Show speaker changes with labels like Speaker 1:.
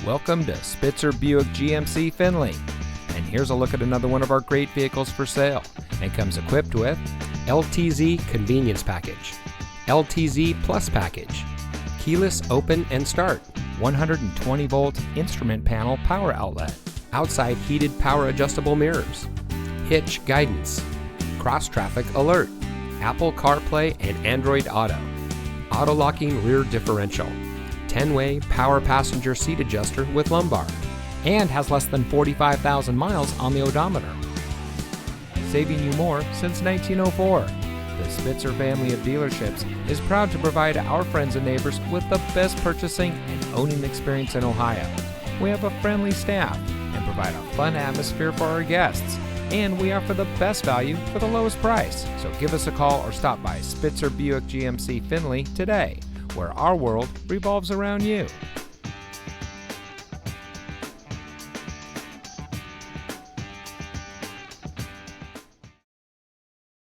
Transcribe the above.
Speaker 1: Welcome to Spitzer Buick GMC Findlay. And here's a look at another one of our great vehicles for sale. And comes equipped with LTZ Convenience Package, LTZ Plus Package, Keyless Open and Start, 120 volt instrument panel power outlet, outside heated power adjustable mirrors, hitch guidance, cross traffic alert, Apple CarPlay and Android Auto, auto locking rear differential, 10-way power passenger seat adjuster with lumbar, and has less than 45,000 miles on the odometer. Saving you more since 1904. The Spitzer family of dealerships is proud to provide our friends and neighbors with the best purchasing and owning experience in Ohio. We have a friendly staff and provide a fun atmosphere for our guests, and we offer the best value for the lowest price. So give us a call or stop by Spitzer Buick GMC Findlay today, where our world revolves around you.